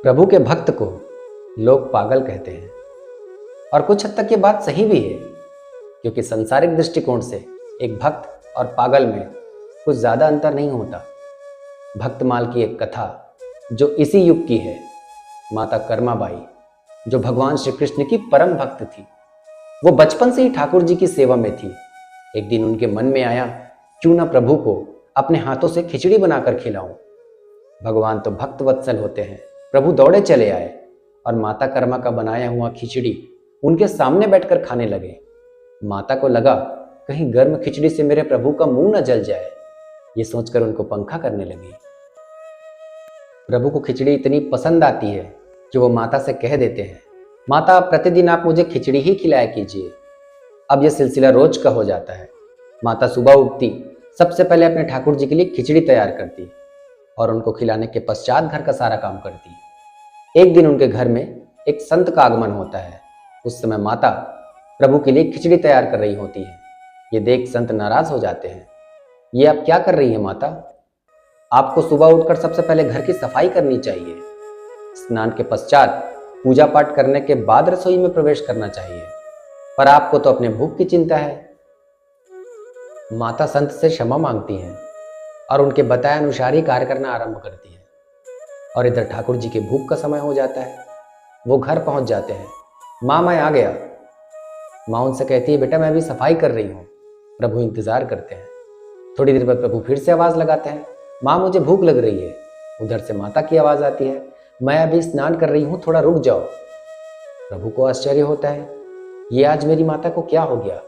प्रभु के भक्त को लोग पागल कहते हैं और कुछ हद तक ये बात सही भी है, क्योंकि सांसारिक दृष्टिकोण से एक भक्त और पागल में कुछ ज़्यादा अंतर नहीं होता। भक्तमाल की एक कथा जो इसी युग की है। माता कर्माबाई, जो भगवान श्री कृष्ण की परम भक्त थी, वो बचपन से ही ठाकुर जी की सेवा में थी। एक दिन उनके मन में आया, क्यों ना प्रभु को अपने हाथों से खिचड़ी बनाकर खिलाऊं। भगवान तो भक्त वत्सल होते हैं। प्रभु दौड़े चले आए और माता कर्मा का बनाया हुआ खिचड़ी उनके सामने बैठकर खाने लगे। माता को लगा कहीं गर्म खिचड़ी से मेरे प्रभु का मुंह न जल जाए, ये सोचकर उनको पंखा करने लगी। प्रभु को खिचड़ी इतनी पसंद आती है कि वो माता से कह देते हैं, माता प्रतिदिन आप मुझे खिचड़ी ही खिलाया कीजिए। अब यह सिलसिला रोज का हो जाता है। माता सुबह उठती, सबसे पहले अपने ठाकुर जी के लिए खिचड़ी तैयार करती और उनको खिलाने के पश्चात घर का सारा काम करती। एक दिन उनके घर में एक संत का आगमन होता है। उस समय माता प्रभु के लिए खिचड़ी तैयार कर रही होती है। ये देख संत नाराज हो जाते हैं। ये आप क्या कर रही है माता? आपको सुबह उठकर सबसे पहले घर की सफाई करनी चाहिए। स्नान के पश्चात पूजा पाठ करने के बाद रसोई में प्रवेश करना चाहिए, पर आपको तो अपने भूख की चिंता है। माता संत से क्षमा मांगती हैं और उनके बताए अनुसार ही कार्य करना आरंभ करती है। और इधर ठाकुर जी के भूख का समय हो जाता है। वो घर पहुंच जाते हैं। माँ, मैं आ गया। माँ उनसे कहती है, बेटा मैं अभी सफाई कर रही हूँ। प्रभु इंतजार करते हैं। थोड़ी देर बाद प्रभु फिर से आवाज़ लगाते हैं, माँ मुझे भूख लग रही है। उधर से माता की आवाज़ आती है, मैं अभी स्नान कर रही हूँ, थोड़ा रुक जाओ। प्रभु को आश्चर्य होता है, ये आज मेरी माता को क्या हो गया?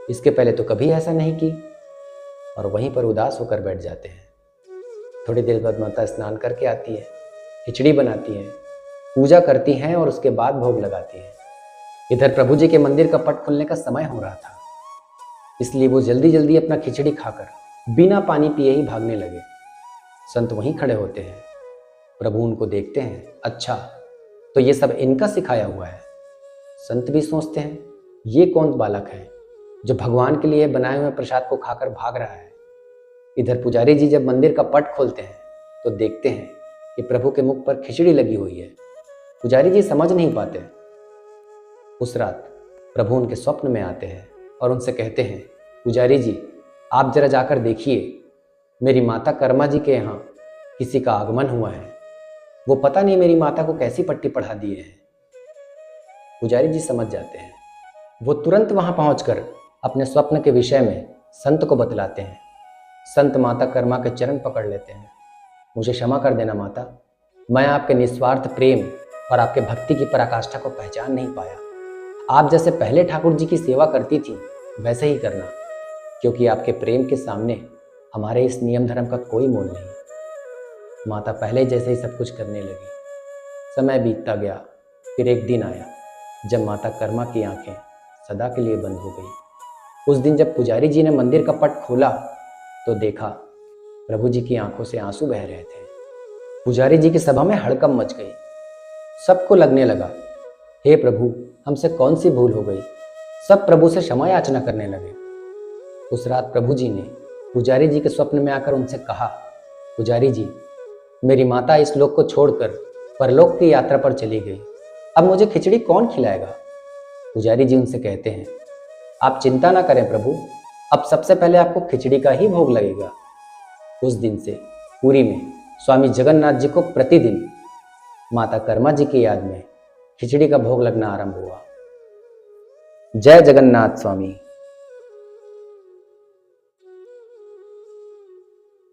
इसके पहले तो कभी ऐसा नहीं की। और वहीं पर उदास होकर बैठ जाते हैं। थोड़ी देर बाद माता स्नान करके आती है, खिचड़ी बनाती है, पूजा करती हैं और उसके बाद भोग लगाती हैं। इधर प्रभु जी के मंदिर का पट खुलने का समय हो रहा था, इसलिए वो जल्दी जल्दी अपना खिचड़ी खाकर बिना पानी पिए ही भागने लगे। संत वहीं खड़े होते हैं। प्रभु उनको देखते हैं, अच्छा तो ये सब इनका सिखाया हुआ है। संत भी सोचते हैं, ये कौन बालक है जो भगवान के लिए बनाए हुए प्रसाद को खाकर भाग रहा है। इधर पुजारी जी जब मंदिर का पट खोलते हैं तो देखते हैं कि प्रभु के मुख पर खिचड़ी लगी हुई है। पुजारी जी समझ नहीं पाते। उस रात प्रभु उनके स्वप्न में आते हैं और उनसे कहते हैं, पुजारी जी आप जरा जाकर देखिए, मेरी माता कर्मा जी के यहाँ किसी का आगमन हुआ है। वो पता नहीं मेरी माता को कैसी पट्टी पढ़ा दिए हैं। पुजारी जी समझ जाते हैं। वो तुरंत वहां पहुंचकर अपने स्वप्न के विषय में संत को बतलाते हैं। संत माता कर्मा के चरण पकड़ लेते हैं। मुझे क्षमा कर देना माता, मैं आपके निस्वार्थ प्रेम और आपके भक्ति की पराकाष्ठा को पहचान नहीं पाया। आप जैसे पहले ठाकुर जी की सेवा करती थी वैसे ही करना, क्योंकि आपके प्रेम के सामने हमारे इस नियम धर्म का कोई मोल नहीं। माता पहले जैसे ही सब कुछ करने लगी। समय बीतता गया। फिर एक दिन आया जब माता कर्मा की आंखें सदा के लिए बंद हो गई। उस दिन जब पुजारी जी ने मंदिर का पट खोला तो देखा प्रभु जी की आंखों से आंसू बह रहे थे। पुजारी जी की सभा में हड़कंप मच गई। सबको लगने लगा, हे प्रभु हमसे कौन सी भूल हो गई। सब प्रभु से क्षमा याचना करने लगे। उस रात प्रभु जी ने पुजारी जी के स्वप्न में आकर उनसे कहा, पुजारी जी मेरी माता इस लोक को छोड़कर परलोक की यात्रा पर चली गई। अब मुझे खिचड़ी कौन खिलाएगा? पुजारी जी उनसे कहते हैं, आप चिंता ना करें प्रभु, अब सबसे पहले आपको खिचड़ी का ही भोग लगेगा। उस दिन से पुरी में स्वामी जगन्नाथ जी को प्रतिदिन माता कर्मा जी की याद में खिचड़ी का भोग लगना आरंभ हुआ। जय जगन्नाथ स्वामी।